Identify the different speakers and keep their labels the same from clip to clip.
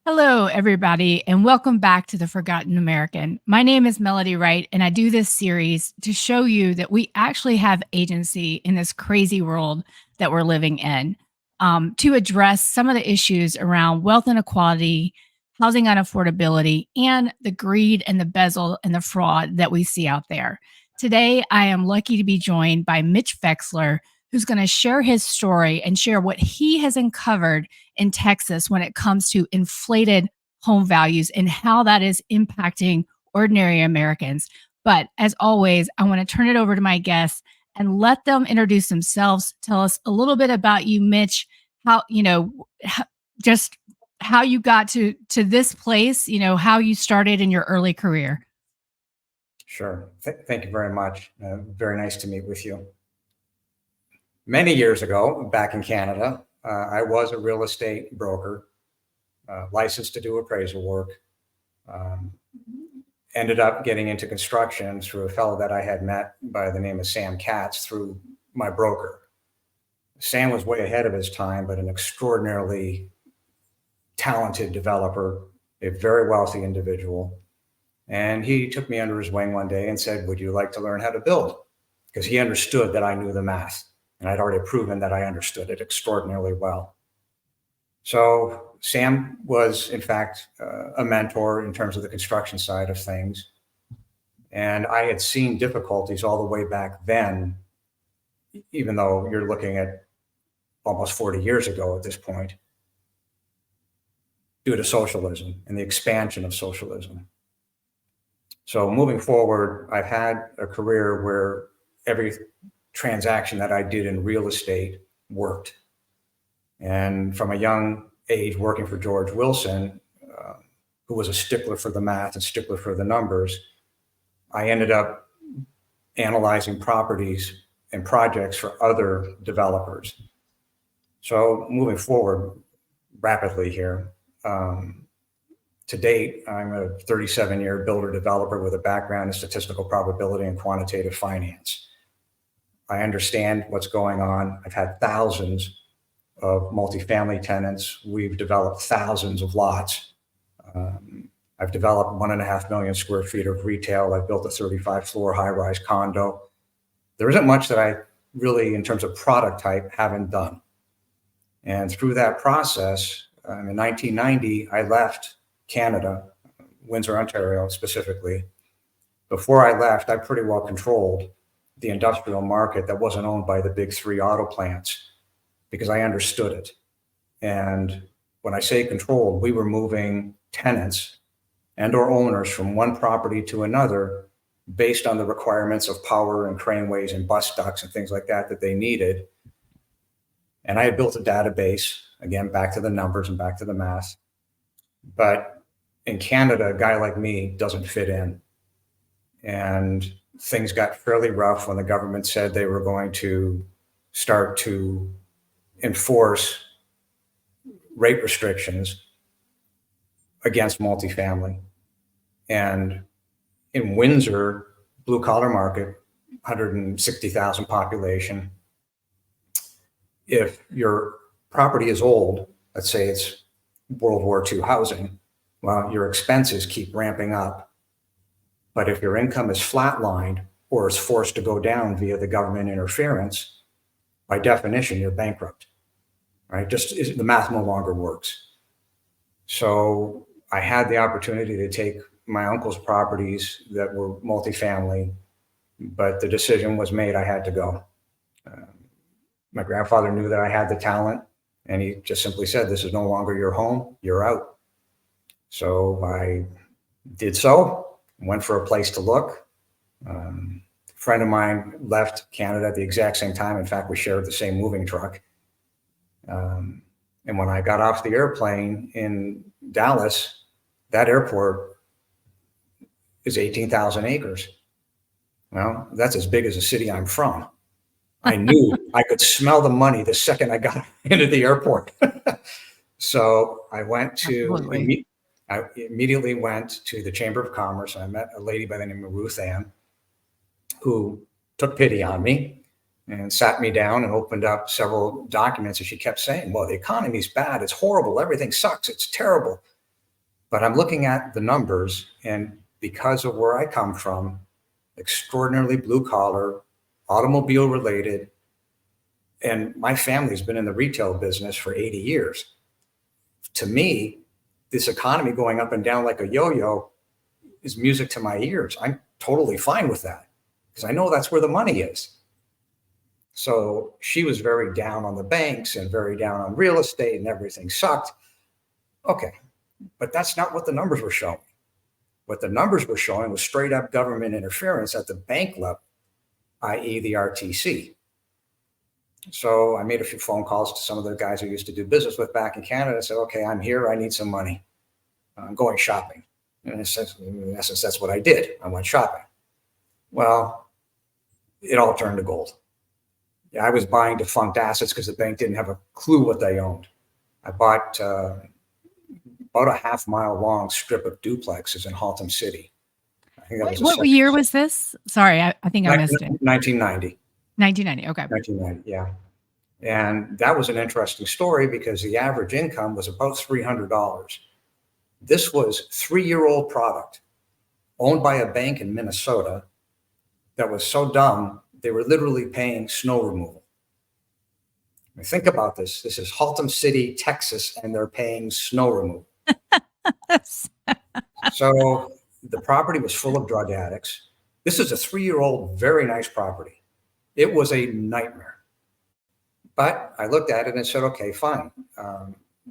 Speaker 1: Hello, everybody, and welcome back to The Forgotten American. My name is Melody Wright, and I do this series to show you that we actually have agency in this crazy world that we're living in, to address some of the issues around wealth inequality, housing unaffordability, and the greed and the bezel and the fraud that we see out there. Today, I am lucky to be joined by Mitch Vexler, who's going to share his story and share what he has uncovered in Texas when it comes to inflated home values and how that is impacting ordinary Americans. But as always, I want to turn it over to my guests and let them introduce themselves. Tell us a little bit about you, Mitch, how, just how you got to this place, how you started in your early career.
Speaker 2: Sure. Thank you very much. Very nice to meet with you. Many years ago, back in Canada, I was a real estate broker, licensed to do appraisal work. Ended up getting into construction through a fellow that I had met by the name of Sam Katz through my broker. Sam was way ahead of his time, but an extraordinarily talented developer, a very wealthy individual. And he took me under his wing one day and said, "Would you like to learn how to build?" Because he understood that I knew the math. And I'd already proven that I understood it extraordinarily well. So Sam was, in fact, a mentor in terms of the construction side of things. And I had seen difficulties all the way back then, even though you're looking at almost 40 years ago at this point, due to socialism and the expansion of socialism. So moving forward, I've had a career where every transaction that I did in real estate worked. And from a young age working for George Wilson, who was a stickler for the math and stickler for the numbers, I ended up analyzing properties and projects for other developers. So moving forward rapidly here, to date, I'm a 37-year builder developer with a background in statistical probability and quantitative finance. I understand what's going on. I've had thousands of multifamily tenants. We've developed thousands of lots. I've developed 1.5 million square feet of retail. I've built a 35-floor high-rise condo. There isn't much that I really, in terms of product type, haven't done. And through that process, in 1990, I left Canada, Windsor, Ontario specifically. Before I left, I pretty well controlled the industrial market that wasn't owned by the big three auto plants because I understood it. And when I say controlled, we were moving tenants and or owners from one property to another based on the requirements of power and craneways and bus ducts and things like that that they needed. And I had built a database, again, back to the numbers and back to the math. But in Canada, a guy like me doesn't fit in. And things got fairly rough when the government said they were going to start to enforce rate restrictions against multifamily. And in Windsor, blue collar market, 160,000 population. If your property is old, let's say it's World War II housing, well, your expenses keep ramping up. But if your income is flatlined or is forced to go down via the government interference, by definition, you're bankrupt, right? The math no longer works. So I had the opportunity to take my uncle's properties that were multifamily, but the decision was made, I had to go. My grandfather knew that I had the talent, and he just simply said, "This is no longer your home, you're out." So I did so. Went for a place to look. A friend of mine left Canada at the exact same time. In fact, we shared the same moving truck. And when I got off the airplane in Dallas, that airport is 18,000 acres. Well, that's as big as the city I'm from. I knew I could smell the money the second I got into the airport. So I immediately went to the Chamber of Commerce. I met a lady by the name of Ruth Ann, who took pity on me and sat me down and opened up several documents. And she kept saying, "Well, the economy's bad. It's horrible. Everything sucks. It's terrible." But I'm looking at the numbers, and because of where I come from, extraordinarily blue collar, automobile related, and my family's been in the retail business for 80 years. To me, this economy going up and down like a yo-yo is music to my ears. I'm totally fine with that because I know that's where the money is. So she was very down on the banks and very down on real estate and everything sucked. Okay, but that's not what the numbers were showing. What the numbers were showing was straight up government interference at the bank level, i.e. the RTC. So I made a few phone calls to some of the guys I used to do business with back in Canada. I said, okay, I'm here. I need some money. I'm going shopping. And in essence, that's what I did. I went shopping. Well, it all turned to gold. Yeah, I was buying defunct assets because the bank didn't have a clue what they owned. I bought about a half-mile long strip of duplexes in Haltom City. I think that was
Speaker 1: What year was this? Sorry, I think I missed it.
Speaker 2: 1990.
Speaker 1: 1990. Okay.
Speaker 2: 1990, yeah. And that was an interesting story because the average income was about $300. This was 3-year-old product owned by a bank in Minnesota that was so dumb, they were literally paying snow removal. I mean, think about this. This is Haltom City, Texas, and they're paying snow removal. So the property was full of drug addicts. This is a 3-year-old, very nice property. It was a nightmare. But I looked at it and said, okay, fine.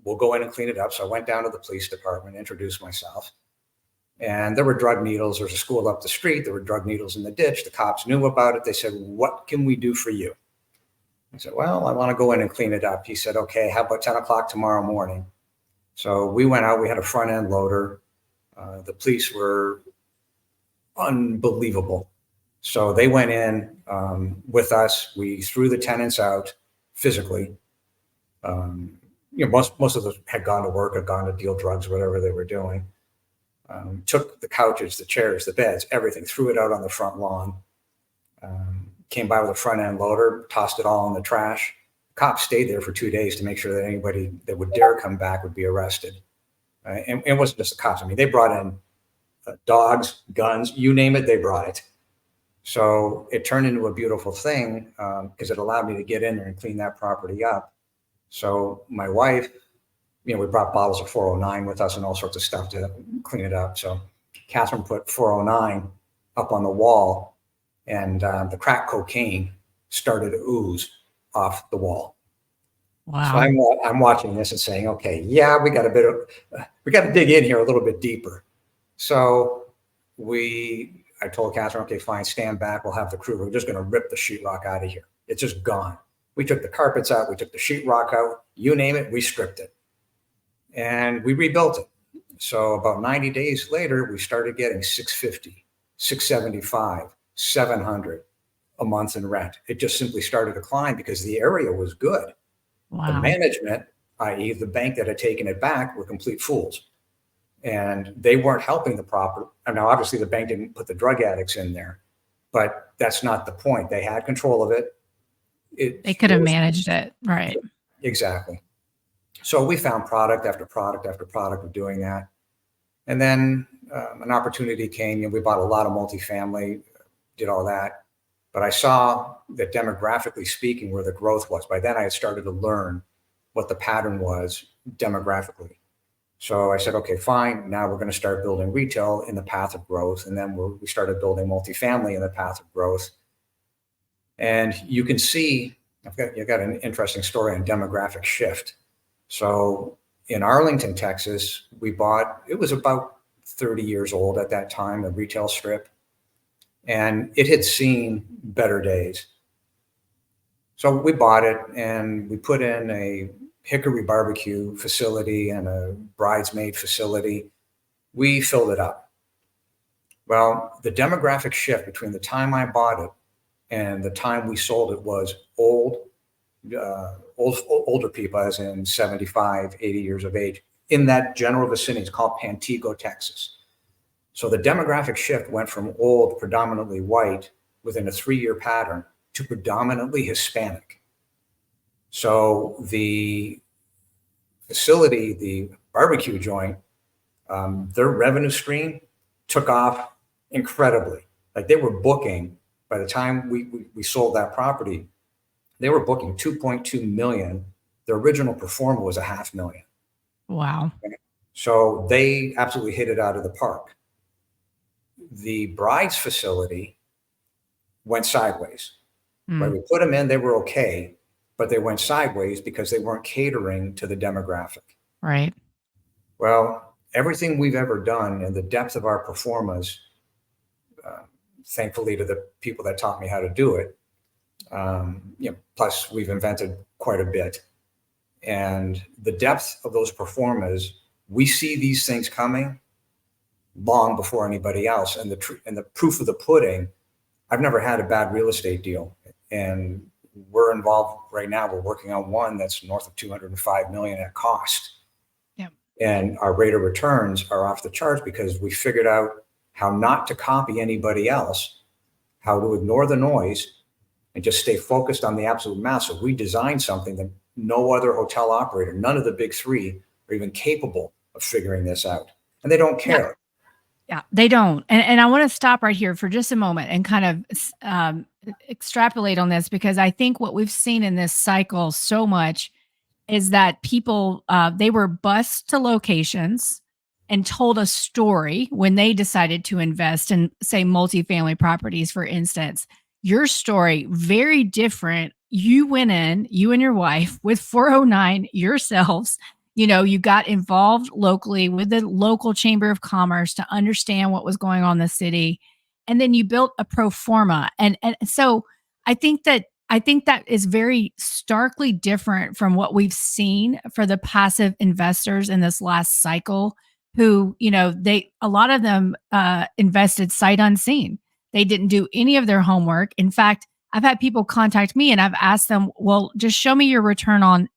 Speaker 2: We'll go in and clean it up. So I went down to the police department, introduced myself. And there were drug needles. There's a school up the street. There were drug needles in the ditch. The cops knew about it. They said, what can we do for you? I said, well, I want to go in and clean it up. He said, okay, how about 10 o'clock tomorrow morning? So we went out. We had a front end loader. The police were unbelievable. So they went in with us. We threw the tenants out physically. Most of them had gone to work, had gone to deal drugs, whatever they were doing. Took the couches, the chairs, the beds, everything, threw it out on the front lawn. Came by with a front end loader, tossed it all in the trash. Cops stayed there for 2 days to make sure that anybody that would dare come back would be arrested. And it wasn't just the cops. I mean, they brought in dogs, guns, you name it, they brought it. So it turned into a beautiful thing because it allowed me to get in there and clean that property up. So my wife, we brought bottles of 409 with us and all sorts of stuff to clean it up. So Catherine put 409 up on the wall, and the crack cocaine started to ooze off the wall.
Speaker 1: Wow.
Speaker 2: So I'm watching this and saying, okay, yeah, we got to dig in here a little bit deeper. So I told Catherine, okay, fine, stand back. We'll have the crew. We're just going to rip the sheetrock out of here. It's just gone. We took the carpets out. We took the sheetrock out. You name it, we stripped it. And we rebuilt it. So about 90 days later, we started getting $650, $675, $700 a month in rent. It just simply started to climb because the area was good.
Speaker 1: Wow.
Speaker 2: The management, i.e. the bank that had taken it back, were complete fools. And they weren't helping the property. Now, obviously, the bank didn't put the drug addicts in there, but that's not the point. They had control of it.
Speaker 1: They could have managed it. Right.
Speaker 2: Exactly. So we found product after product after product of doing that. And then an opportunity came, and we bought a lot of multifamily, did all that. But I saw that demographically speaking, where the growth was. By then I had started to learn what the pattern was demographically. So I said, okay, fine. Now we're going to start building retail in the path of growth. And then we started building multifamily in the path of growth. And you can see, I've got an interesting story on demographic shift. So in Arlington, Texas, it was about 30 years old at that time, a retail strip, and it had seen better days. So we bought it and we put in a hickory barbecue facility and a bridesmaid facility. We filled it up. Well, the demographic shift between the time I bought it and the time we sold it was older people, as in 75, 80 years of age, in that general vicinity. It's called Pantego, Texas. So the demographic shift went from old, predominantly white, within a 3-year pattern, to predominantly Hispanic. So the facility, the barbecue joint, Their revenue stream took off incredibly. Like they were booking, by the time we sold that property, they were booking 2.2 million. Their original Proforma was $500,000.
Speaker 1: Wow.
Speaker 2: So they absolutely hit it out of the park. The bride's facility went sideways. Right? We put them in, they were okay, but they went sideways because they weren't catering to the demographic.
Speaker 1: Right.
Speaker 2: Well, everything we've ever done and the depth of our performance, thankfully to the people that taught me how to do it, plus we've invented quite a bit. And the depth of those performers, we see these things coming long before anybody else. And the proof of the pudding, I've never had a bad real estate deal. And we're involved right now. We're working on one that's north of 205 million at cost.
Speaker 1: Yeah.
Speaker 2: And our rate of returns are off the charts because we figured out how not to copy anybody else, how to ignore the noise and just stay focused on the absolute mass. So we designed something that no other hotel operator, none of the big three are even capable of figuring this out. And they don't care.
Speaker 1: Yeah, they don't. And I want to stop right here for just a moment and kind of extrapolate on this, because I think what we've seen in this cycle so much is that people, they were bused to locations and told a story when they decided to invest in, say, multifamily properties, for instance. Your story, very different. You went in, you and your wife, with 409 yourselves. You got involved locally with the local chamber of commerce to understand what was going on in the city. And then you built a Proforma. And so I think that is very starkly different from what we've seen for the passive investors in this last cycle, who, a lot of them invested sight unseen. They didn't do any of their homework. In fact, I've had people contact me and I've asked them, well, just show me your return on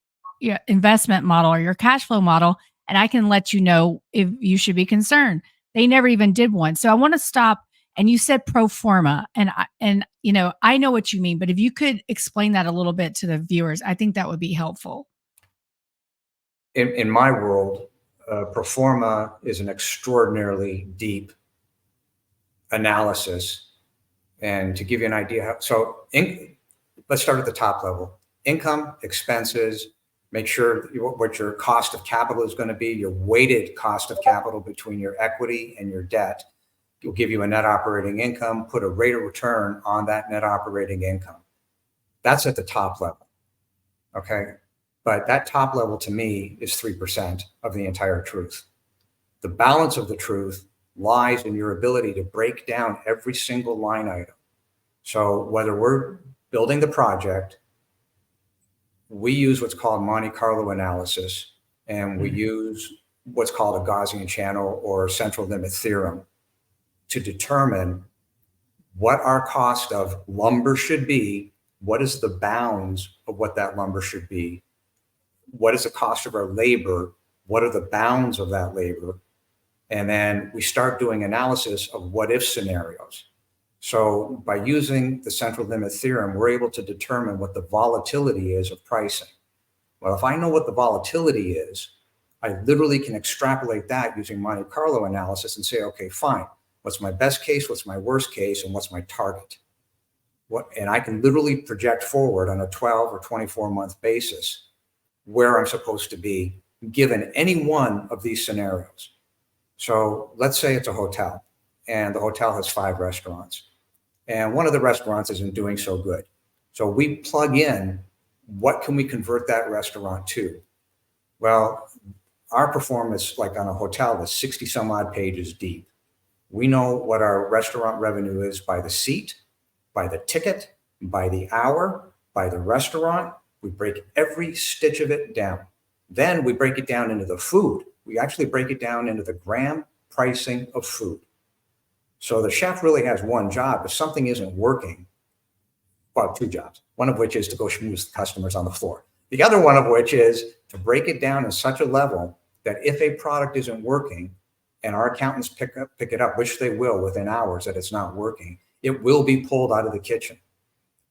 Speaker 1: your investment model or your cash flow model, and I can let you know if you should be concerned. They never even did one. So I want to stop. And you said Proforma, and I know what you mean, but if you could explain that a little bit to the viewers, I think that would be helpful.
Speaker 2: In my world, Proforma is an extraordinarily deep analysis. And to give you an idea, let's start at the top level. Income, expenses, make sure what your cost of capital is going to be, your weighted cost of capital between your equity and your debt. Will give you a net operating income, put a rate of return on that net operating income. That's at the top level. Okay. But that top level to me is 3% of the entire truth. The balance of the truth lies in your ability to break down every single line item. So whether we're building the project, we use what's called Monte Carlo analysis, and we use what's called a Gaussian channel or central limit theorem to determine what our cost of lumber should be, what is the bounds of what that lumber should be, what is the cost of our labor, what are the bounds of that labor, and then we start doing analysis of what if scenarios. So by using the central limit theorem, we're able to determine what the volatility is of pricing. Well, if I know what the volatility is, I literally can extrapolate that using Monte Carlo analysis and say, okay, fine. What's my best case? What's my worst case? And what's my target? And I can literally project forward on a 12 or 24 month basis where I'm supposed to be given any one of these scenarios. So let's say it's a hotel and the hotel has 5 restaurants and one of the restaurants isn't doing so good. So we plug in, what can we convert that restaurant to? Well, our performance, like on a hotel, is 60 some odd pages deep. We know what our restaurant revenue is by the seat, by the ticket, by the hour, by the restaurant. We break every stitch of it down. Then we break it down into the food. We actually break it down into the gram pricing of food. So the chef really has one job. If something isn't working, well, 2 jobs, one of which is to go schmooze customers on the floor. The other one of which is to break it down in such a level that if a product isn't working, and our accountants pick it up, which they will within hours that it's not working, it will be pulled out of the kitchen.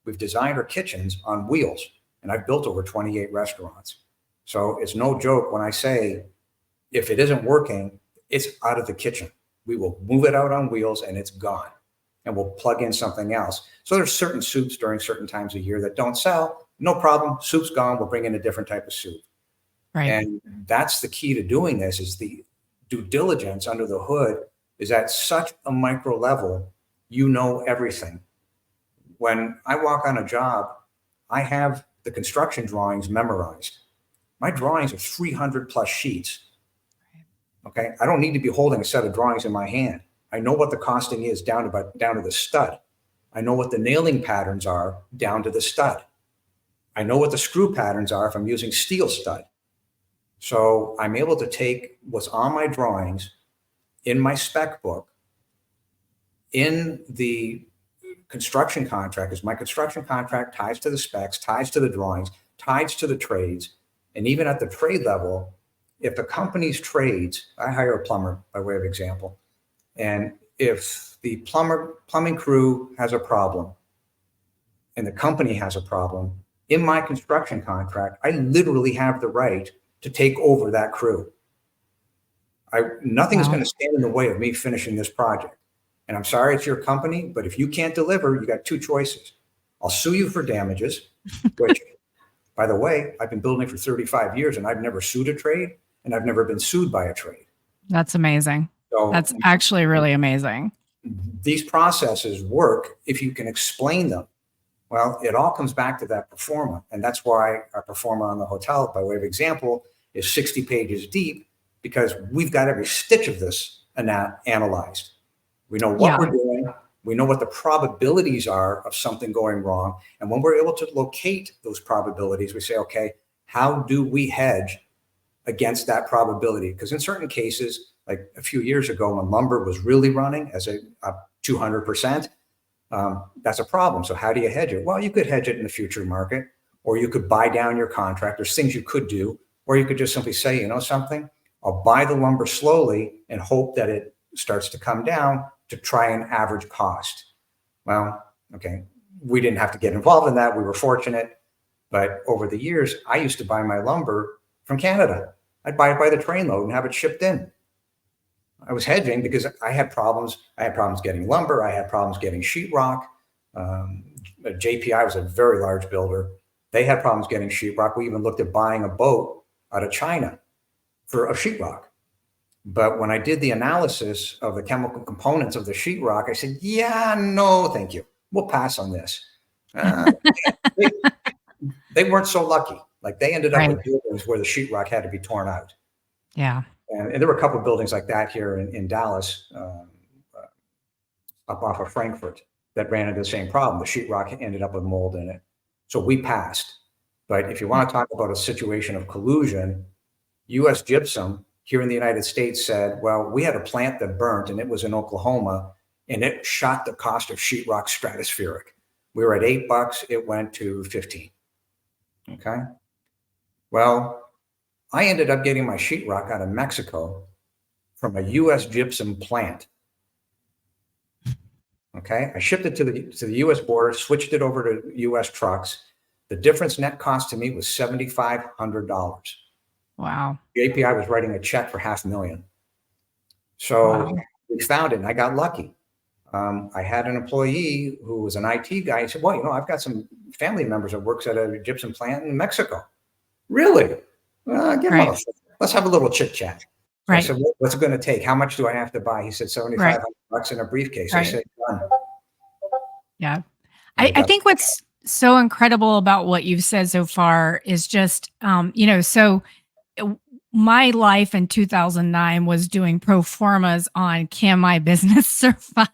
Speaker 2: We've designed our kitchens on wheels, and I've built over 28 restaurants. So it's no joke when I say, if it isn't working, it's out of the kitchen. We will move it out on wheels and it's gone. And we'll plug in something else. So there's certain soups during certain times of year that don't sell. No problem. Soup's gone. We'll bring in a different type of soup.
Speaker 1: Right.
Speaker 2: And that's the key to doing this, is the due diligence under the hood is at such a micro level, you know everything. When I walk on a job, I have the construction drawings memorized. My drawings are 300 plus sheets. Okay. I don't need to be holding a set of drawings in my hand. I know what the costing is down to the stud. I know what the nailing patterns are down to the stud. I know what the screw patterns are if I'm using steel stud. So I'm able to take what's on my drawings in my spec book, in the construction contract, because my construction contract ties to the specs, ties to the drawings, ties to the trades. And even at the trade level, if the company's trades, I hire a plumber by way of example, and if the plumbing crew has a problem and the company has a problem, in my construction contract, I literally have the right to take over that crew. Nothing is going to stand in the way of me finishing this project. And I'm sorry it's your company, but if you can't deliver, you got two choices. I'll sue you for damages, which, by the way, I've been building for 35 years and I've never sued a trade and I've never been sued by a trade.
Speaker 1: That's amazing.
Speaker 2: So
Speaker 1: that's actually really amazing.
Speaker 2: These processes work if you can explain them. Well, it all comes back to that Proforma. And that's why our Proforma on the hotel, by way of example, is 60 pages deep, because we've got every stitch of this analyzed. We know what we're doing. We know what the probabilities are of something going wrong. And when we're able to locate those probabilities, we say, okay, how do we hedge against that probability? Because in certain cases, like a few years ago when lumber was really running as a 200%, that's a problem. So how do you hedge it? Well, you could hedge it in the future market, or you could buy down your contract. There's things you could do, or you could just simply say, you know something, I'll buy the lumber slowly and hope that it starts to come down to try and average cost. Well, okay, we didn't have to get involved in that. We were fortunate. But over the years, I used to buy my lumber from Canada. I'd buy it by the trainload and have it shipped in. I was hedging because I had problems. I had problems getting lumber. I had problems getting sheetrock. JPI was a very large builder. They had problems getting sheetrock. We even looked at buying a boat out of China for a sheetrock. But when I did the analysis of the chemical components of the sheetrock, I said, yeah, no, thank you. We'll pass on this. They weren't so lucky. Like they ended up with buildings where the sheetrock had to be torn out.
Speaker 1: Yeah.
Speaker 2: And there were a couple of buildings like that here in Dallas, up off of Frankfurt, that ran into the same problem. The sheetrock ended up with mold in it. So we passed. But if you want to talk about a situation of collusion, U.S. Gypsum here in the United States said, well, we had a plant that burnt and it was in Oklahoma and it shot the cost of sheetrock stratospheric. We were at $8, it went to 15. Okay. Well, I ended up getting my sheetrock out of Mexico from a U.S. gypsum plant. Okay. I shipped it to the U.S. border, switched it over to U.S. trucks. The difference net cost to me was $7,500.
Speaker 1: Wow.
Speaker 2: JPI was writing a check for $500,000. So we found it and I got lucky. I had an employee who was an IT guy. He said, well, you know, I've got some family members that works at a gypsum plant in Mexico. Really? Let's have a little chit chat. So I said, what's it going to take? How much do I have to buy? He said, $7,500 in a briefcase. I said, done.
Speaker 1: Yeah. I think what's so incredible about what you've said so far is just, so my life in 2009 was doing pro formas on can my business survive?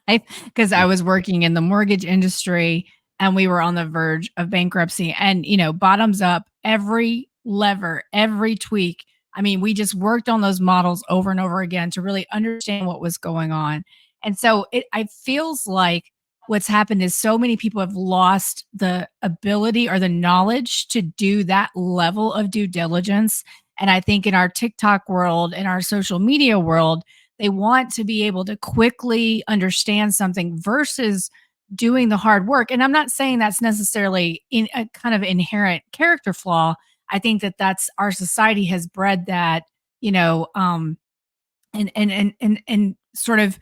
Speaker 1: Because I was working in the mortgage industry and we were on the verge of bankruptcy and, bottoms up, every lever, every tweak. I mean, we just worked on those models over and over again to really understand what was going on. And so it feels like what's happened is so many people have lost the ability or the knowledge to do that level of due diligence. And I think in our TikTok world, in our social media world, they want to be able to quickly understand something versus doing the hard work. And I'm not saying that's necessarily in a kind of inherent character flaw. I think that that's our society has bred that, and sort of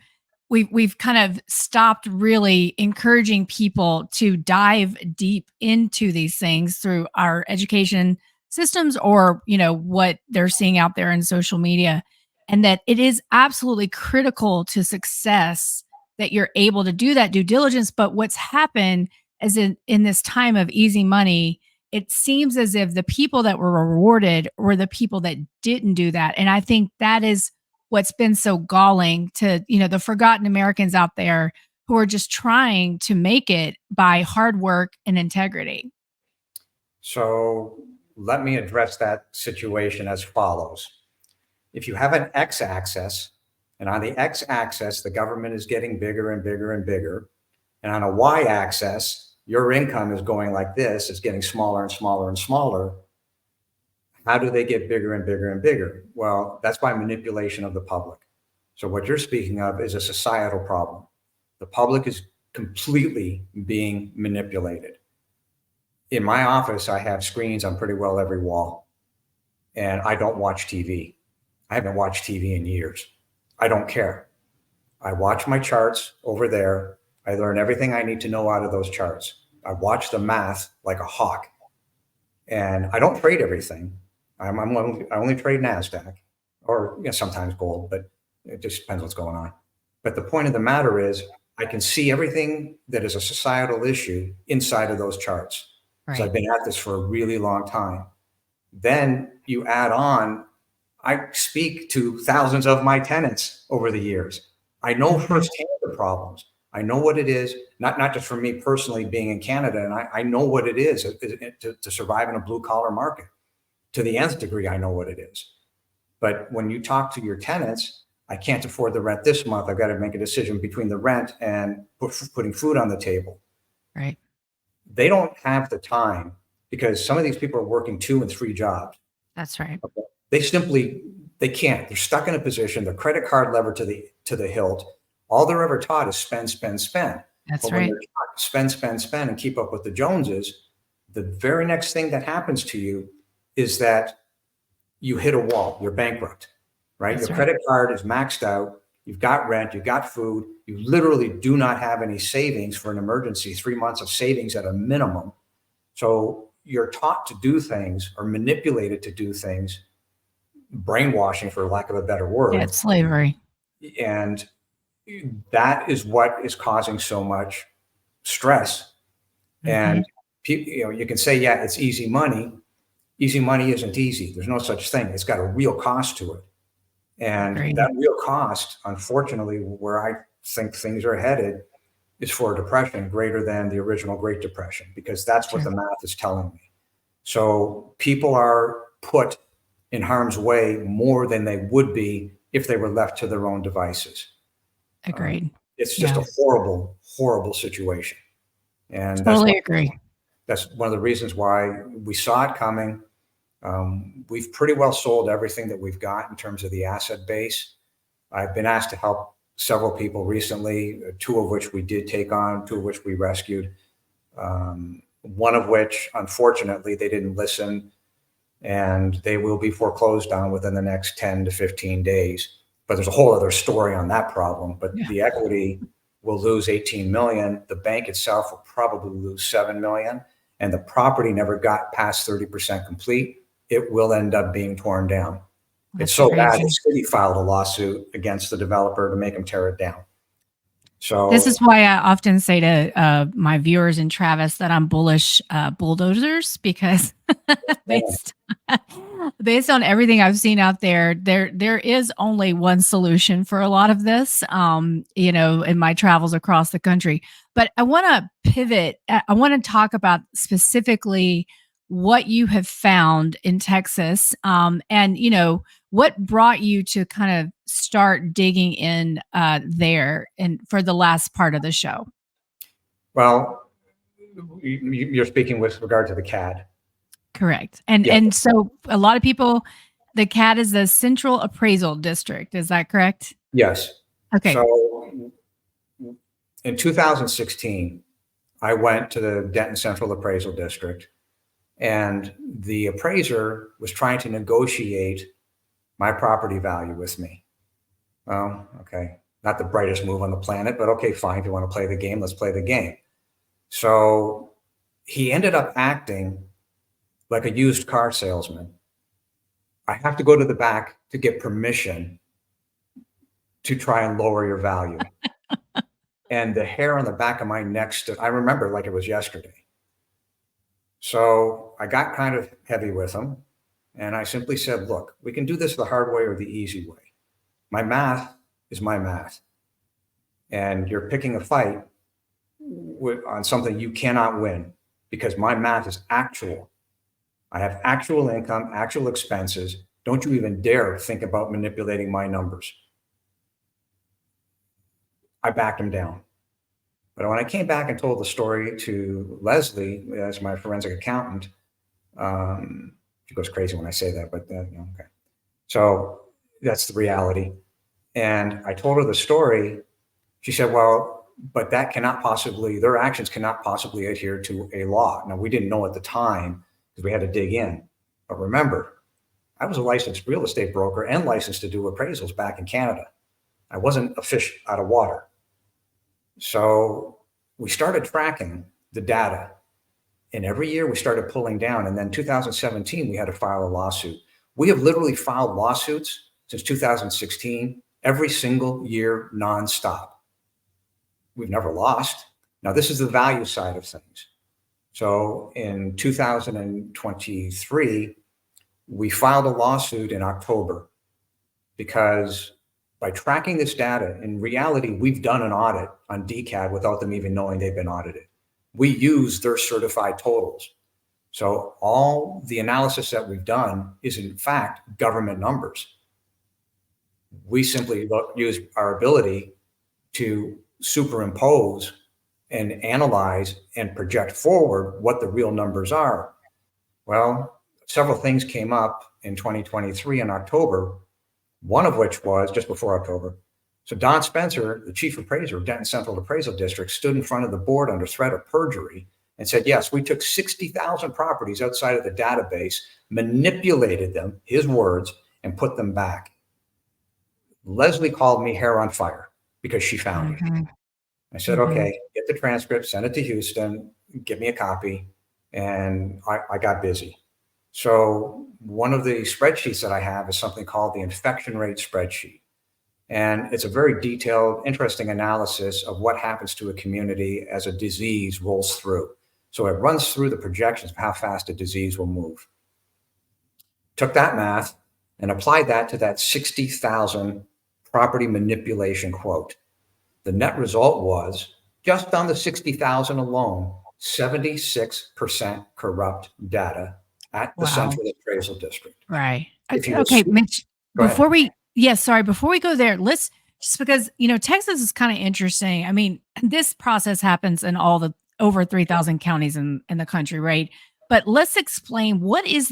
Speaker 1: we've kind of stopped really encouraging people to dive deep into these things through our education systems, or what they're seeing out there in social media, and that it is absolutely critical to success that you're able to do that due diligence. But what's happened is in this time of easy money, it seems as if the people that were rewarded were the people that didn't do that. And I think that is what's been so galling to, the forgotten Americans out there who are just trying to make it by hard work and integrity.
Speaker 2: So let me address that situation as follows. If you have an x-axis, and on the x-axis, the government is getting bigger and bigger and bigger, and on a y-axis, your income is going like this, it's getting smaller and smaller and smaller. How do they get bigger and bigger and bigger? Well, that's by manipulation of the public. So what you're speaking of is a societal problem. The public is completely being manipulated. In my office, I have screens on pretty well every wall, and I don't watch TV. I haven't watched TV in years. I don't care. I watch my charts over there. I learn everything I need to know out of those charts. I watch the math like a hawk, and I don't trade everything. I only trade NASDAQ, or sometimes gold, but it just depends what's going on. But the point of the matter is, I can see everything that is a societal issue inside of those charts. Right. So I've been at this for a really long time. Then you add on, I speak to thousands of my tenants over the years. I know firsthand the problems. I know what it is, not just for me personally being in Canada, and I know what it is to survive in a blue collar market. To the nth degree, I know what it is. But when you talk to your tenants, I can't afford the rent this month. I've got to make a decision between the rent and putting food on the table.
Speaker 1: Right.
Speaker 2: They don't have the time, because some of these people are working 2 and 3 jobs.
Speaker 1: That's right.
Speaker 2: Okay. They can't. They're stuck in a position. Their credit card levered to the hilt. All they're ever taught is spend, spend, spend.
Speaker 1: That's
Speaker 2: but
Speaker 1: right.
Speaker 2: When they're taught to spend, spend, spend, and keep up with the Joneses, the very next thing that happens to you is that you hit a wall. You're bankrupt, right? Your credit card is maxed out. You've got rent, you've got food. You literally do not have any savings for an emergency, 3 months of savings at a minimum. So you're taught to do things, or manipulated to do things, brainwashing, for lack of a better word.
Speaker 1: Yeah, it's slavery.
Speaker 2: And that is what is causing so much stress. Mm-hmm. And you can say, yeah, it's easy money. Easy money isn't easy. There's no such thing. It's got a real cost to it. And that real cost, unfortunately, where I think things are headed, is for a depression greater than the original Great Depression, because that's what the math is telling me. So people are put in harm's way more than they would be if they were left to their own devices.
Speaker 1: Agreed.
Speaker 2: It's just a horrible, horrible situation. And
Speaker 1: totally agree.
Speaker 2: That's one of the reasons why we saw it coming. We've pretty well sold everything that we've got in terms of the asset base. I've been asked to help several people recently, 2 of which we did take on, 2 of which we rescued. One of which, unfortunately, they didn't listen, and they will be foreclosed on within the next 10 to 15 days. But there's a whole other story on that problem. But the equity will lose 18 million. The bank itself will probably lose 7 million. And the property never got past 30% complete. It will end up being torn down. It's so bad, the city filed a lawsuit against the developer to make him tear it down. So
Speaker 1: this is why I often say to my viewers in Travis that I'm bullish bulldozers, because based on everything I've seen out there, there is only one solution for a lot of this, in my travels across the country. But I want to pivot. I want to talk about specifically what you have found in Texas, and what brought you to kind of start digging in there and for the last part of the show.
Speaker 2: Well, you're speaking with regard to the CAD.
Speaker 1: Correct. And so a lot of people, the CAD is the Central Appraisal District. Is that correct?
Speaker 2: Yes.
Speaker 1: Okay.
Speaker 2: So in 2016, I went to the Denton Central Appraisal District, and the appraiser was trying to negotiate my property value with me. Well, okay, not the brightest move on the planet, but okay, fine. If you want to play the game, let's play the game. So he ended up acting like a used car salesman. I have to go to the back to get permission to try and lower your value. And the hair on the back of my neck stood, I remember like it was yesterday. So I got kind of heavy with him. And I simply said, look, we can do this the hard way or the easy way. My math is my math. And you're picking a fight on something you cannot win because my math is actual. I have actual income, actual expenses. Don't you even dare think about manipulating my numbers. I backed him down. But when I came back and told the story to Leslie as my forensic accountant, she goes crazy when I say that, but okay. So that's the reality. And I told her the story. She said, well, but that cannot possibly, their actions cannot possibly adhere to a law. Now, we didn't know at the time because we had to dig in. But remember, I was a licensed real estate broker and licensed to do appraisals back in Canada. I wasn't a fish out of water. So we started tracking the data. And every year we started pulling down. And then 2017, we had to file a lawsuit. We have literally filed lawsuits since 2016, every single year, nonstop. We've never lost. Now, this is the value side of things. So in 2023, we filed a lawsuit in October because by tracking this data, in reality, we've done an audit on DCAD without them even knowing they've been audited. We use their certified totals. So all the analysis that we've done is in fact government numbers. We simply use our ability to superimpose and analyze and project forward what the real numbers are. Well, several things came up in 2023 in October, one of which was just before October. So Don Spencer, the chief appraiser of Denton Central Appraisal District, stood in front of the board under threat of perjury and said, yes, we took 60,000 properties outside of the database, manipulated them, his words, and put them back. Leslie called me hair on fire because she found it. I said, okay, get the transcript, send it to Houston, give me a copy. And I got busy. So one of the spreadsheets that I have is something called the infection rate spreadsheet. And it's a very detailed, interesting analysis of what happens to a community as a disease rolls through. So it runs through the projections of how fast a disease will move. Took that math and applied that to that 60,000 property manipulation quote. The net result was, just on the 60,000 alone, 76% corrupt data at the Central Appraisal District.
Speaker 1: Right. Okay, Mitch, before we go there, let's just because, Texas is kind of interesting. I mean, this process happens in all the over 3,000 counties in the country, right? But let's explain what is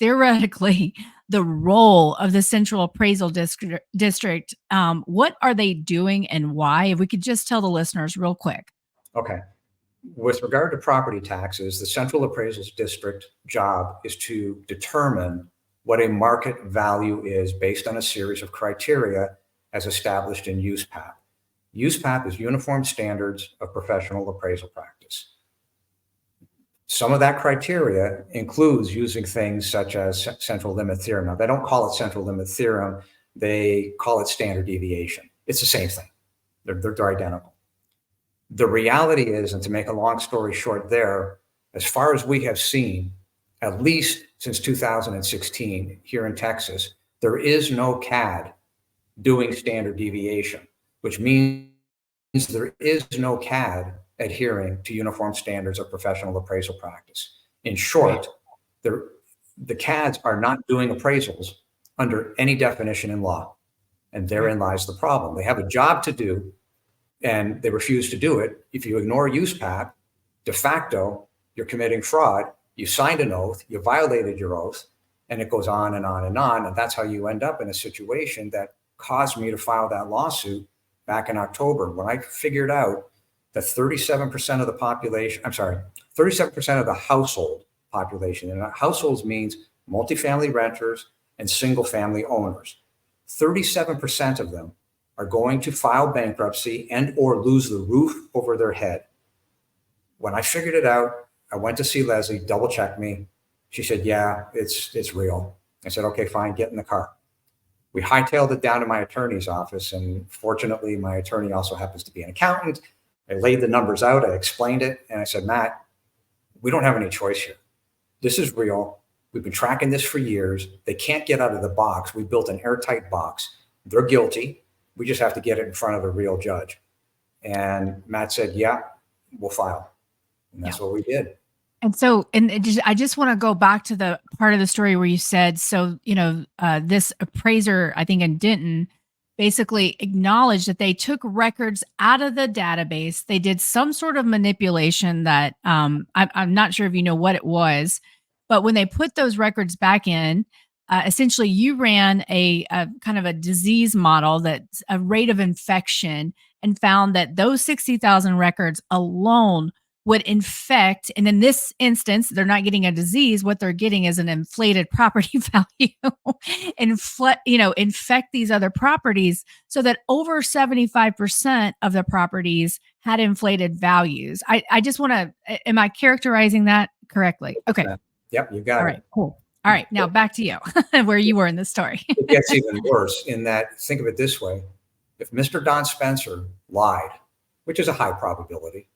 Speaker 1: theoretically the role of the Central Appraisal District. What are they doing and why? If we could just tell the listeners real quick.
Speaker 2: Okay. With regard to property taxes, the Central Appraisal District job is to determine what a market value is based on a series of criteria as established in USPAP. USPAP is Uniform Standards of Professional Appraisal Practice. Some of that criteria includes using things such as central limit theorem. Now, they don't call it central limit theorem. They call it standard deviation. It's the same thing. They're identical. The reality is, and to make a long story short there, as far as we have seen, at least since 2016 here in Texas, there is no CAD doing standard deviation, which means there is no CAD adhering to uniform standards of professional appraisal practice. In short, the CADs are not doing appraisals under any definition in law. And therein lies the problem. They have a job to do and they refuse to do it. If you ignore USPAP, de facto, you're committing fraud. You signed an oath, you violated your oath, and it goes on and on and on. And that's how you end up in a situation that caused me to file that lawsuit back in October when I figured out that 37% of the population, 37% of the household population, and households means multifamily renters and single family owners. 37% of them are going to file bankruptcy and or lose the roof over their head. When I figured it out, I went to see Leslie, double checked me. She said, yeah, it's real. I said, okay, fine, get in the car. We hightailed it down to my attorney's office. And fortunately, my attorney also happens to be an accountant. I laid the numbers out, I explained it. And I said, Matt, we don't have any choice here. This is real. We've been tracking this for years. They can't get out of the box. We built an airtight box. They're guilty. We just have to get it in front of a real judge. And Matt said, yeah, we'll file. And that's what we did.
Speaker 1: And so, I just want to go back to the part of the story where you said, so, this appraiser, I think in Denton, basically acknowledged that they took records out of the database. They did some sort of manipulation that I'm not sure if you know what it was, but when they put those records back in, essentially you ran a kind of a disease model, that's a rate of infection, and found that those 60,000 records alone would infect. And in this instance, they're not getting a disease. What they're getting is an inflated property value, infect these other properties, so that over 75% of the properties had inflated values. I just want to, am I characterizing that correctly? Okay.
Speaker 2: Yep, you got it.
Speaker 1: All right, cool. All right, now back to you, where you were in the story.
Speaker 2: It gets even worse in that, think of it this way. If Mr. Don Spencer lied, which is a high probability,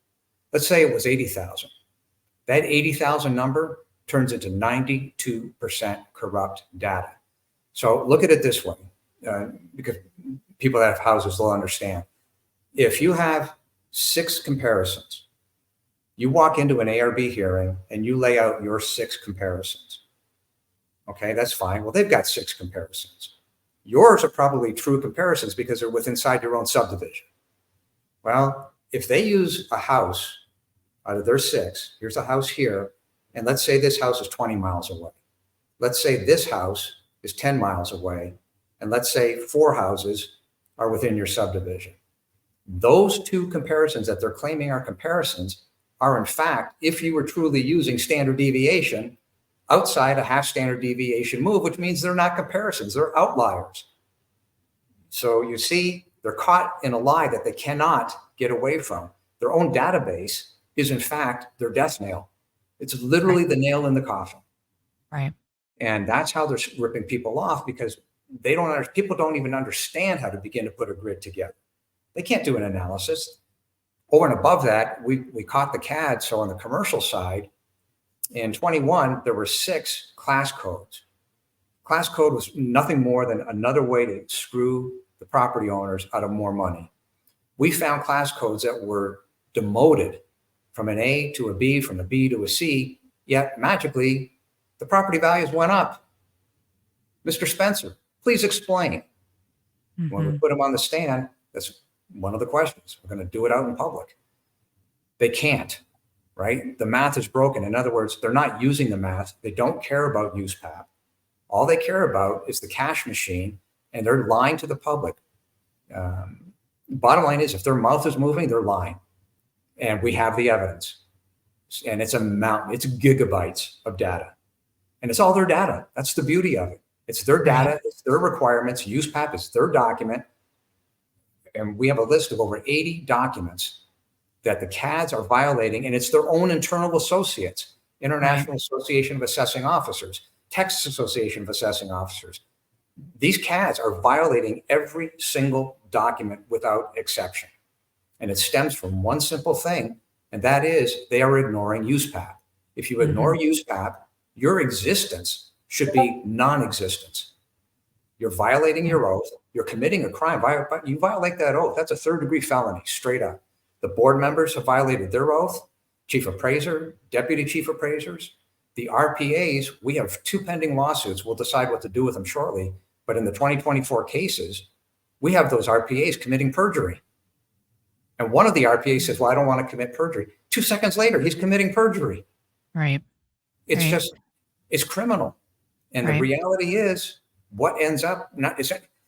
Speaker 2: let's say it was 80,000. That 80,000 number turns into 92% corrupt data. So look at it this way, because people that have houses will understand. If you have 6 comparisons, you walk into an ARB hearing and you lay out your 6 comparisons. Okay, that's fine. Well, they've got 6 comparisons. Yours are probably true comparisons because they're inside your own subdivision. Well, if they use a house out of their 6, here's a house here, and let's say this house is 20 miles away. Let's say this house is 10 miles away, and let's say 4 houses are within your subdivision. Those 2 comparisons that they're claiming are comparisons are, in fact, if you were truly using standard deviation, outside a half standard deviation move, which means they're not comparisons, they're outliers. So you see, they're caught in a lie that they cannot get away from. Their own database is, in fact, their death nail. It's literally the nail in the coffin.
Speaker 1: Right.
Speaker 2: And that's how they're ripping people off, because people don't even understand how to begin to put a grid together. They can't do an analysis. Over and above that, we caught the CAD. So on the commercial side, in 21, there were 6 class codes. Class code was nothing more than another way to screw the property owners out of more money. We found class codes that were demoted from an A to a B, from a B to a C, yet magically the property values went up. Mr. Spencer, please explain. Mm-hmm. When we put him on the stand, that's one of the questions. We're going to do it out in public. They can't, right? The math is broken. In other words, they're not using the math. They don't care about USPAP. All they care about is the cash machine, and they're lying to the public. Bottom line is, if their mouth is moving, they're lying. And we have the evidence. And it's a mountain, it's gigabytes of data. And it's all their data. That's the beauty of it. It's their data, it's their requirements. USPAP is their document. And we have a list of over 80 documents that the CADs are violating, and it's their own internal associates, International Association of Assessing Officers, Texas Association of Assessing Officers. These CADs are violating every single document without exception. And it stems from one simple thing, and that is they are ignoring USPAP. If you ignore USPAP, your existence should be non-existence. You're violating your oath. You're committing a crime. You violate that oath. That's a 3rd-degree felony, straight up. The board members have violated their oath. Chief appraiser, deputy chief appraisers. The RPAs, we have 2 pending lawsuits. We'll decide what to do with them shortly. But in the 2024 cases, we have those RPAs committing perjury. And one of the RPAs says, well, I don't want to commit perjury. 2 seconds later, he's committing perjury.
Speaker 1: Right.
Speaker 2: It's just, it's criminal. And the reality is, what ends up,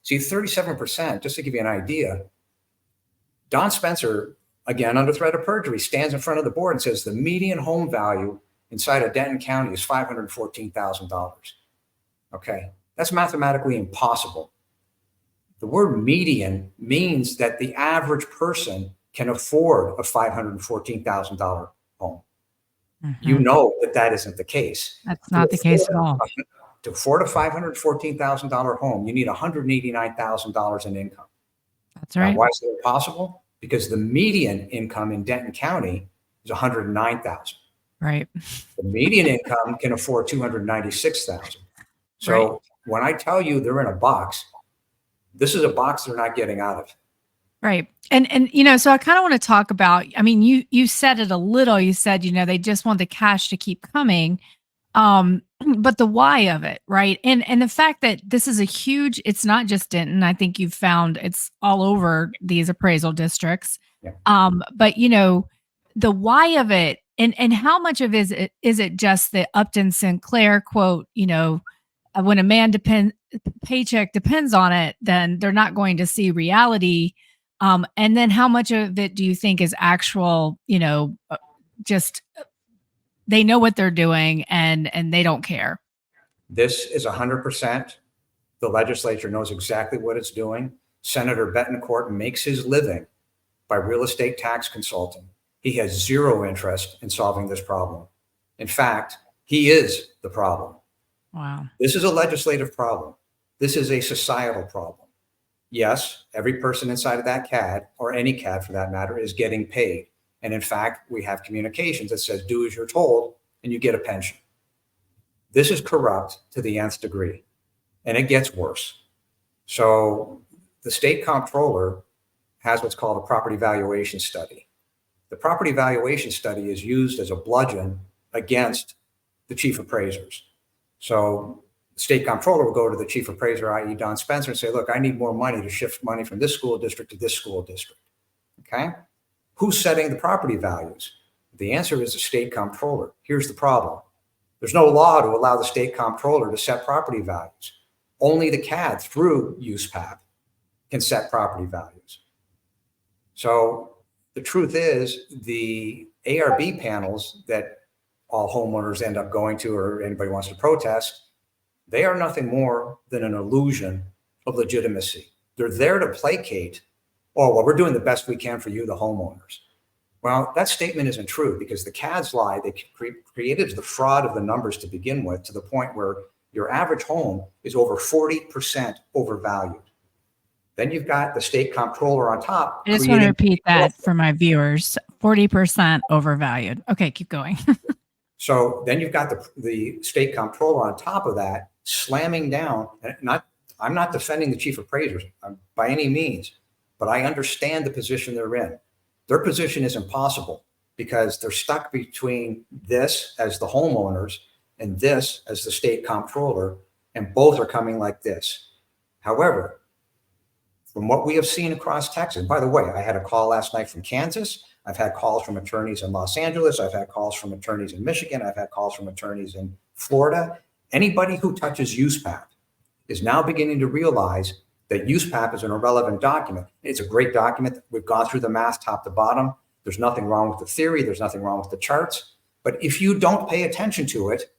Speaker 2: see, 37%, just to give you an idea, Don Spencer, again, under threat of perjury, stands in front of the board and says the median home value inside of Denton County is $514,000. Okay, that's mathematically impossible. The word median means that the average person can afford a $514,000 home. You know that isn't the case.
Speaker 1: That's not the case at all.
Speaker 2: To afford a $514,000 home, you need $189,000 in income.
Speaker 1: That's right.
Speaker 2: Now, why is that possible? Because the median income in Denton County is $109,000.
Speaker 1: Right.
Speaker 2: The median income can afford $296,000. So when I tell you they're in a box, this is a box they're not getting out of.
Speaker 1: Right. And so I kind of want to talk about, I mean, you said it a little, you said, they just want the cash to keep coming. But the why of it, right? And the fact that this is it's not just Denton. I think you've found it's all over these appraisal districts.
Speaker 2: Yeah.
Speaker 1: But the why of it and how much of is it just the Upton Sinclair quote, when a man paycheck depends on it, then they're not going to see reality. And then how much of it do you think is actual, just they know what they're doing and they don't care?
Speaker 2: This is 100%. The legislature knows exactly what it's doing. Senator Betancourt makes his living by real estate tax consulting. He has zero interest in solving this problem. In fact, he is the problem.
Speaker 1: Wow.
Speaker 2: This is a legislative problem. This is a societal problem. Yes, every person inside of that CAD, or any CAD for that matter, is getting paid. And in fact, we have communications that says, do as you're told, and you get a pension. This is corrupt to the nth degree, and it gets worse. So the state comptroller has what's called a property valuation study. The property valuation study is used as a bludgeon against the chief appraisers. So the state comptroller will go to the chief appraiser, i.e. Don Spencer, and say, look, I need more money to shift money from this school district to this school district. Okay? Who's setting the property values? The answer is the state comptroller. Here's the problem. There's no law to allow the state comptroller to set property values. Only the CAD through USPAP can set property values. So the truth is the ARB panels that all homeowners end up going to, or anybody wants to protest, they are nothing more than an illusion of legitimacy. They're there to placate, oh, well, we're doing the best we can for you, the homeowners. Well, that statement isn't true because the CADs lie. They created the fraud of the numbers to begin with, to the point where your average home is over 40% overvalued. Then you've got the state comptroller on top.
Speaker 1: I just want to repeat that for my viewers, 40% overvalued. Okay, keep going.
Speaker 2: So then you've got the state comptroller on top of that, slamming down. I'm not defending the chief appraisers by any means, but I understand the position they're in. Their position is impossible because they're stuck between this as the homeowners and this as the state comptroller, and both are coming like this. However, from what we have seen across Texas, by the way, I had a call last night from Kansas. I've had calls from attorneys in Los Angeles. I've had calls from attorneys in Michigan. I've had calls from attorneys in Florida. Anybody who touches USPAP is now beginning to realize that USPAP is an irrelevant document. It's a great document. We've gone through the math top to bottom. There's nothing wrong with the theory. There's nothing wrong with the charts. But if you don't pay attention to it,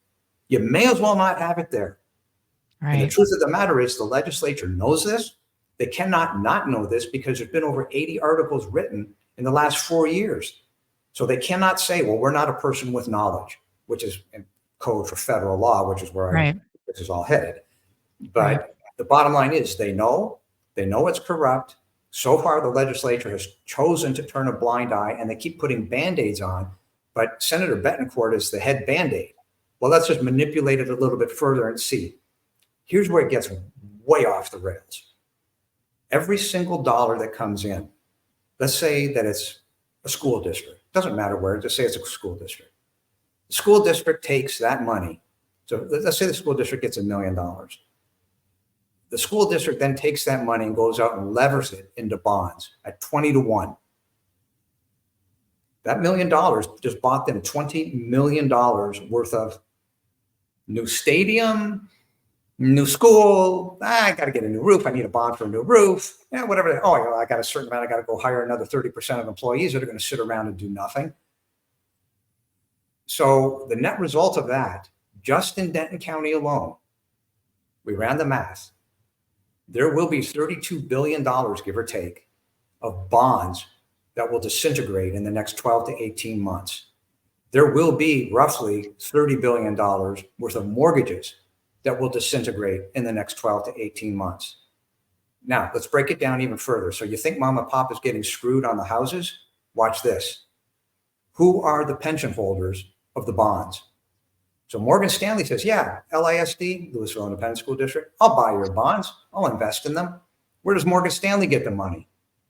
Speaker 2: you may as well not have it there. Right. And the truth of the matter is the legislature knows this. They cannot not know this because there's been over 80 articles written in the last 4 years. So they cannot say, well, we're not a person with knowledge, which is in code for federal law, which is where this is all headed. But the bottom line is they know it's corrupt. So far, the legislature has chosen to turn a blind eye, and they keep putting Band-Aids on. But Senator Betancourt is the head Band-Aid. Well, let's just manipulate it a little bit further and see. Here's where it gets way off the rails. Every single dollar that comes in, let's say that it's a school district. Doesn't matter where, just say it's a school district. The school district takes that money. So let's say the school district gets $1 million. The school district then takes that money and goes out and levers it into bonds at 20-1. That $1 million just bought them $20 million worth of new stadium, new school. I got to get a new roof. I need a bond for a new roof. Yeah, whatever. Oh, I got a certain amount. I got to go hire another 30% of employees that are going to sit around and do nothing. So the net result of that, just in Denton County alone, we ran the math. There will be $32 billion, give or take, of bonds that will disintegrate in the next 12 to 18 months. There will be roughly $30 billion worth of mortgages that will disintegrate in the next 12 to 18 months. Now, let's break it down even further. So you think mom and pop is getting screwed on the houses? Watch this. Who are the pension holders of the bonds? So Morgan Stanley says, yeah, LISD, Louisville Independent School District, I'll buy your bonds. I'll invest in them. Where does Morgan Stanley get the money?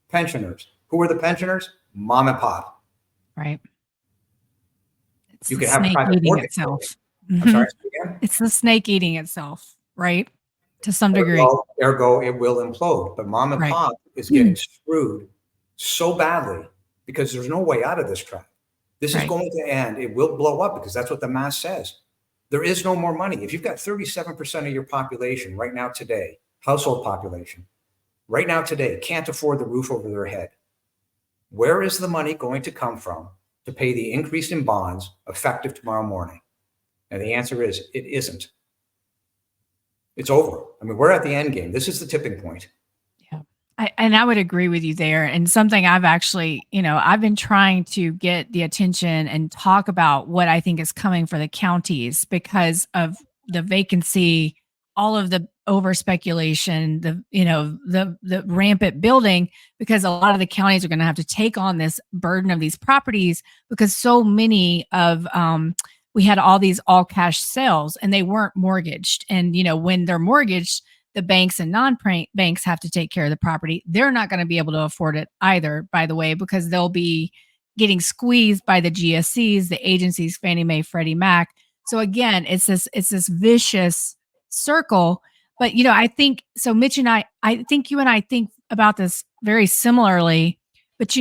Speaker 2: Pensioners. Who are the pensioners? Mom and pop.
Speaker 1: Right. It's
Speaker 2: You
Speaker 1: the
Speaker 2: can have
Speaker 1: snake
Speaker 2: private
Speaker 1: eating
Speaker 2: mortgage.
Speaker 1: itself.
Speaker 2: I'm sorry, again?
Speaker 1: It's the snake eating itself, right? To some degree.
Speaker 2: Ergo, it will implode. But mom and
Speaker 1: Right.
Speaker 2: pop is getting screwed so badly because there's no way out of this trap. This is
Speaker 1: Right.
Speaker 2: going to end. It will blow up because that's what the math says. There is no more money. If you've got 37% of your population right now today, household population, right now today, can't afford the roof over their head, where is the money going to come from to pay the increase in bonds effective tomorrow morning? And the answer is, it isn't. It's over. I mean, we're at the end game. This is the tipping point.
Speaker 1: Yeah. I would agree with you there. And something I've actually, I've been trying to get the attention and talk about what I think is coming for the counties because of the vacancy, all of the over speculation, the rampant building, because a lot of the counties are going to have to take on this burden of these properties because so many of, we had all these all cash sales and they weren't mortgaged. And, when they're mortgaged, the banks and non-banks have to take care of the property. They're not going to be able to afford it either, by the way, because they'll be getting squeezed by the GSEs, the agencies, Fannie Mae, Freddie Mac. So again, it's this vicious circle. But, I think, so Mitch and I think you and I think about this very similarly, but,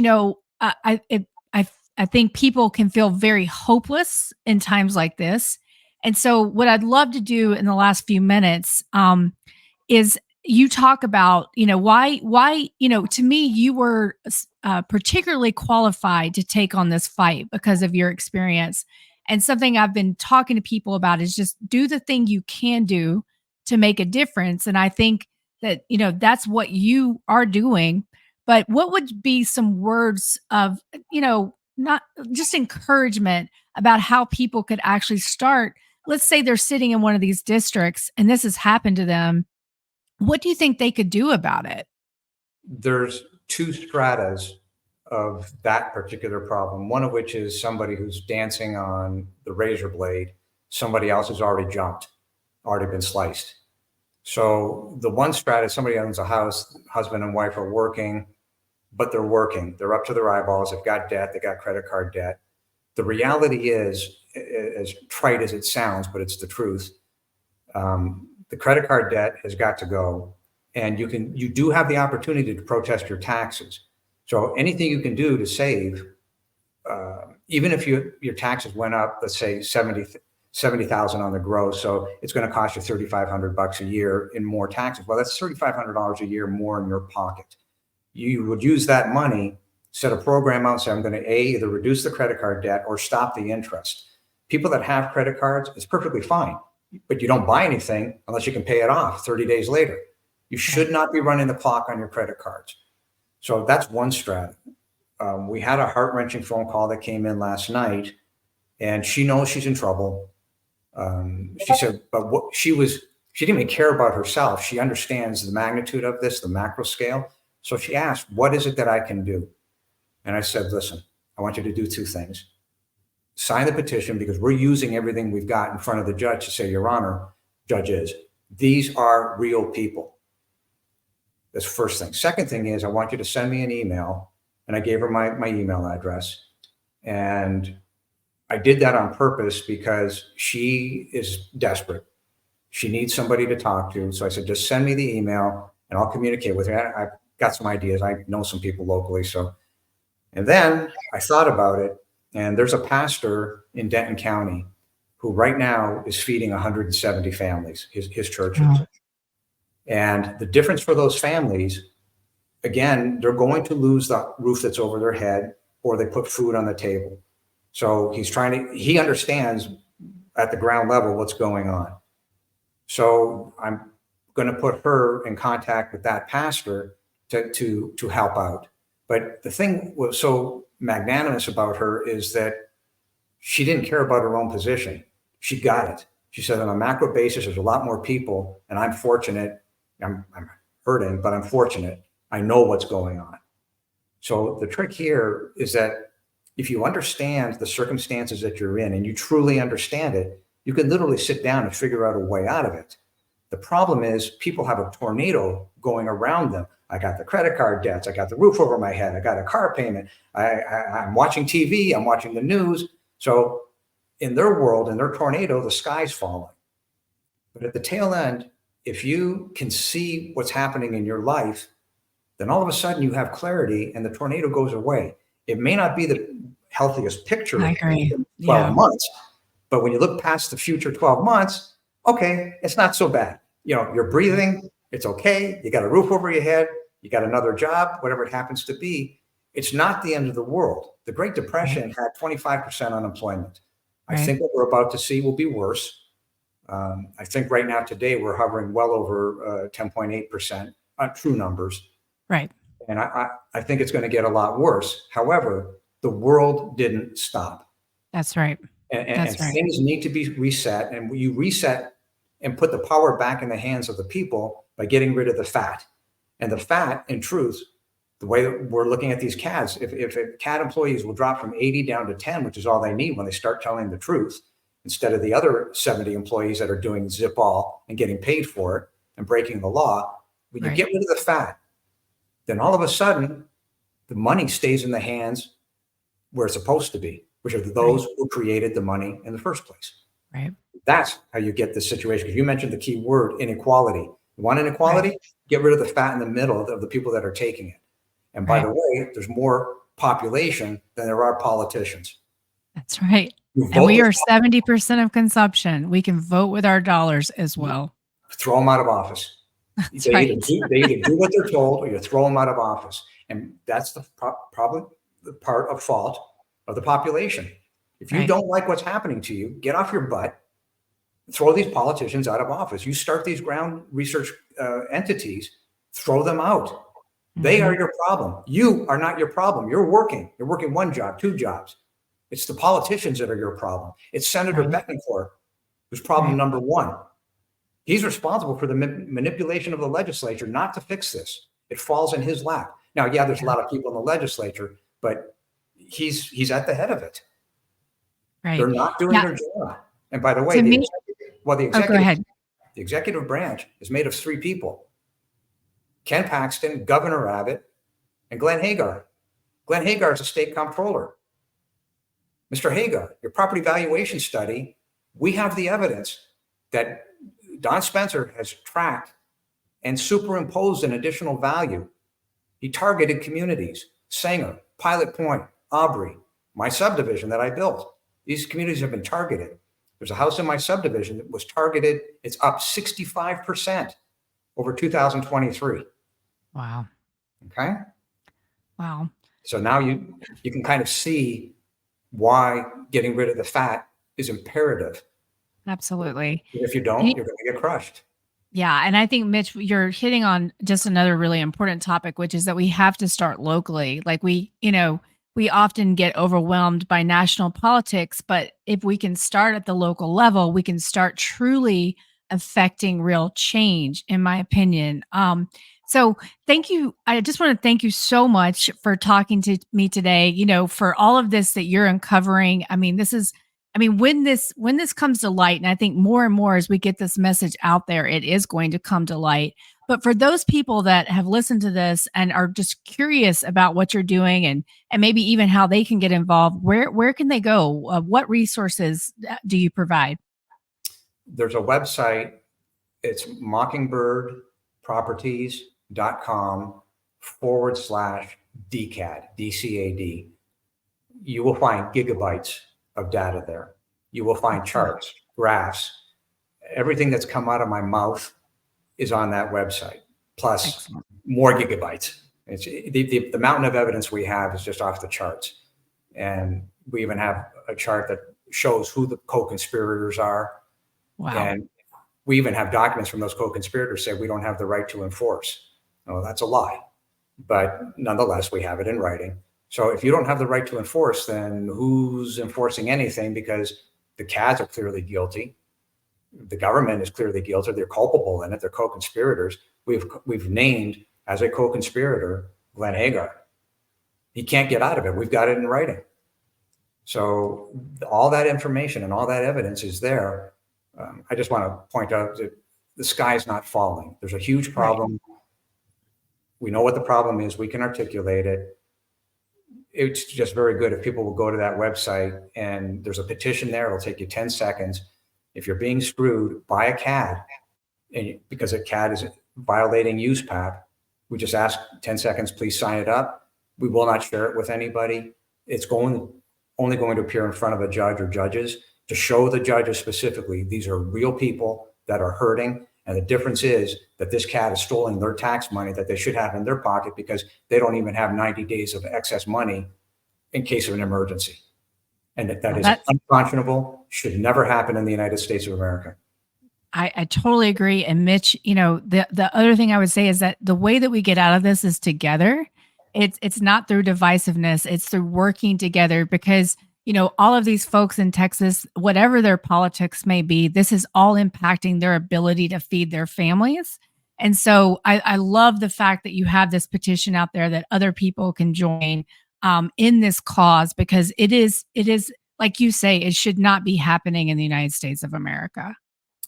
Speaker 1: I think people can feel very hopeless in times like this. And so what I'd love to do in the last few minutes is you talk about, why, to me, you were particularly qualified to take on this fight because of your experience. And something I've been talking to people about is just do the thing you can do to make a difference. And I think that, that's what you are doing. But what would be some words of, not just encouragement about how people could actually start? Let's say they're sitting in one of these districts and this has happened to them. What do you think they could do about it?
Speaker 2: There's two stratas of that particular problem, one of which is somebody who's dancing on the razor blade. Somebody else has already jumped, already been sliced. So the one strata is somebody owns a house, husband and wife are working, but they're working. They're up to their eyeballs. They've got debt. They got credit card debt. The reality is, as trite as it sounds, but it's the truth. The credit card debt has got to go, and you do have the opportunity to protest your taxes. So anything you can do to save, even if your taxes went up, let's say 70,000 on the gross, so it's going to cost you $3,500 a year in more taxes. Well, that's $3,500 a year more in your pocket. You would use that money, set a program out, and say, I'm going to either reduce the credit card debt or stop the interest. People that have credit cards, it's perfectly fine, but you don't buy anything unless you can pay it off 30 days later. You should not be running the clock on your credit cards. So that's one strat. We had a heart-wrenching phone call that came in last night, and she knows she's in trouble. She said, but she didn't even care about herself. She understands the magnitude of this, the macro scale. So she asked, what is it that I can do? And I said, listen, I want you to do two things. Sign the petition, because we're using everything we've got in front of the judge to say, Your Honor, judges, these are real people. That's the first thing. Second thing is, I want you to send me an email. And I gave her my email address. And I did that on purpose because she is desperate. She needs somebody to talk to. So I said, just send me the email and I'll communicate with her. I've got some ideas. I know some people locally. And then I thought about it. And there's a pastor in Denton County who right now is feeding 170 families, his church. Mm-hmm. And the difference for those families, again, they're going to lose the roof that's over their head, or they put food on the table. So he understands at the ground level what's going on. So I'm going to put her in contact with that pastor to help out. But the thing was so magnanimous about her is that she didn't care about her own position. She got it. She said, on a macro basis, there's a lot more people, and I'm fortunate. I'm hurting, but I'm fortunate. I know what's going on. So the trick here is that if you understand the circumstances that you're in and you truly understand it, you can literally sit down and figure out a way out of it. The problem is people have a tornado going around them. I got the credit card debts. I got the roof over my head. I got a car payment. I'm watching TV. I'm watching the news. So in their world, in their tornado, the sky's falling. But at the tail end, if you can see what's happening in your life, then all of a sudden you have clarity and the tornado goes away. It may not be the healthiest picture
Speaker 1: I agree.
Speaker 2: in 12 months, but when you look past the future 12 months, okay, it's not so bad. You know, you're breathing, it's okay. You got a roof over your head, you got another job, whatever it happens to be. It's not the end of the world. The Great Depression had 25% unemployment. I think what we're about to see will be worse. I think right now today we're hovering well over 10.8% on true numbers.
Speaker 1: Right.
Speaker 2: And I think it's going to get a lot worse. However, the world didn't stop.
Speaker 1: That's right.
Speaker 2: And things need to be reset. And you reset and put the power back in the hands of the people by getting rid of the fat. And the fat, in truth, the way that we're looking at these CADs, if CAD employees will drop from 80 down to 10, which is all they need when they start telling the truth, instead of the other 70 employees that are doing zip all and getting paid for it and breaking the law, when you get rid of the fat, then all of a sudden the money stays in the hands where it's supposed to be, which are those who created the money in the first place.
Speaker 1: Right.
Speaker 2: That's how you get this situation. Because you mentioned the key word, inequality. You want inequality? Get rid of the fat in the middle of the people that are taking it. And by the way, there's more population than there are politicians.
Speaker 1: That's right. And we are 70% of consumption. We can vote with our dollars as well.
Speaker 2: Throw them out of office.
Speaker 1: That's
Speaker 2: they either do what they're told or you throw them out of office. And that's probably the part of fault of the population. If you don't like what's happening to you, get off your butt, throw these politicians out of office. You start these ground research entities, throw them out. They are your problem. You are not your problem. You're working one job, two jobs. It's the politicians that are your problem. It's Senator Betancourt who's problem number one. He's responsible for the manipulation of the legislature not to fix this. It falls in his lap. Now, there's a lot of people in the legislature, but he's at the head of it. Right. They're not doing their job. And by the way, the executive branch is made of three people: Ken Paxton, Governor Abbott, and Glenn Hagar. Glenn Hagar is a state comptroller. Mr. Hagar, your property valuation study, we have the evidence that Don Spencer has tracked and superimposed an additional value. He targeted communities: Sanger, Pilot Point, Aubrey, my subdivision that I built. These communities have been targeted. There's a house in my subdivision that was targeted. It's up 65% over 2023.
Speaker 1: Wow.
Speaker 2: Okay.
Speaker 1: Wow.
Speaker 2: So now you can kind of see why getting rid of the fat is imperative.
Speaker 1: Absolutely.
Speaker 2: If you don't, you're going to get crushed.
Speaker 1: Yeah. And I think, Mitch, you're hitting on just another really important topic, which is that we have to start locally. Like we often get overwhelmed by national politics, but if we can start at the local level, we can start truly affecting real change, in my opinion. So thank you. I just want to thank you so much for talking to me today, for all of this that you're uncovering. When this comes to light, and I think more and more as we get this message out there, it is going to come to light. But for those people that have listened to this and are just curious about what you're doing and maybe even how they can get involved, where can they go? What resources do you provide?
Speaker 2: There's a website. It's mockingbirdproperties.com/DCAD, DCAD. You will find gigabytes of data there. You will find charts, graphs, everything that's come out of my mouth is on that website, plus more gigabytes. It's the mountain of evidence we have is just off the charts. And we even have a chart that shows who the co-conspirators are.
Speaker 1: Wow.
Speaker 2: And We even have documents from those co-conspirators say we don't have the right to enforce. No, that's a lie. But nonetheless, we have it in writing. So if you don't have the right to enforce, then who's enforcing anything? Because the CADs are clearly guilty. The government is clearly guilty. They're culpable in it. They're co-conspirators. We've named as a co-conspirator Glenn Hagar. He can't get out of it. We've got it in writing. So all that information and all that evidence is there. I just want to point out that the sky is not falling. There's a huge problem. Right. We know what the problem is. We can articulate it. It's just very good if people will go to that website and there's a petition there. It'll take you 10 seconds. If you're being screwed by a CAD, and because a CAD is violating USPAP, we just ask 10 seconds, please sign it up. We will not share it with anybody. It's only going to appear in front of a judge or judges to show the judges specifically, these are real people that are hurting. And the difference is that this CAD is stealing their tax money that they should have in their pocket because they don't even have 90 days of excess money in case of an emergency. And that is unconscionable, should never happen in the United States of America.
Speaker 1: I totally agree. And Mitch, the other thing I would say is that the way that we get out of this is together. It's not through divisiveness. It's through working together because, all of these folks in Texas, whatever their politics may be, this is all impacting their ability to feed their families. And so I love the fact that you have this petition out there that other people can join in this cause, because it is, like you say, it should not be happening in the United States of America.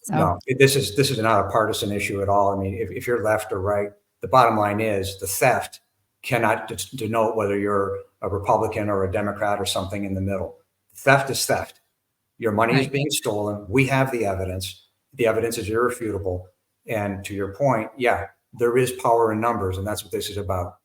Speaker 1: So.
Speaker 2: No, this is not a partisan issue at all. I mean, if you're left or right, the bottom line is the theft cannot denote whether you're a Republican or a Democrat or something in the middle. Theft is theft. Your money is being stolen. We have the evidence. The evidence is irrefutable. And to your point, yeah, there is power in numbers, and that's what this is about.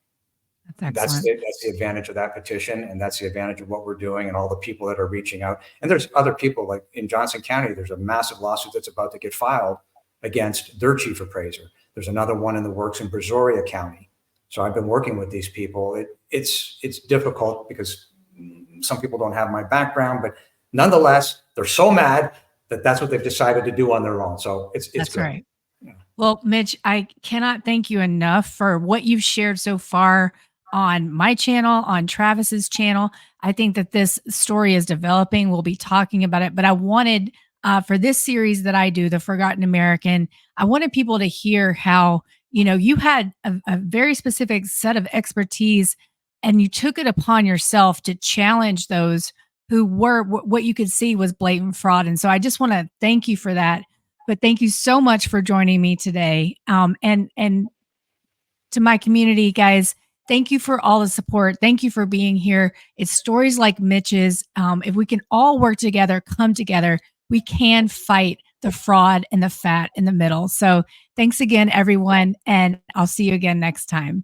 Speaker 2: That's the advantage of that petition, and that's the advantage of what we're doing and all the people that are reaching out. And there's other people, like in Johnson County, there's a massive lawsuit that's about to get filed against their chief appraiser. There's another one in the works in Brazoria County. So I've been working with these people. It's difficult because some people don't have my background, but nonetheless, they're so mad that that's what they've decided to do on their own. So it's
Speaker 1: that's
Speaker 2: good.
Speaker 1: Right. Yeah. Well, Mitch, I cannot thank you enough for what you've shared so far on my channel, on Travis's channel. I think that this story is developing. We'll be talking about it, but I wanted for this series that I do, The Forgotten American, I wanted people to hear how, you had a very specific set of expertise and you took it upon yourself to challenge those who were what you could see was blatant fraud. And so I just want to thank you for that. But thank you so much for joining me today. And to my community, guys, thank you for all the support. Thank you for being here. It's stories like Mitch's. If we can all work together, come together, we can fight the fraud and the fat in the middle. So thanks again, everyone. And I'll see you again next time.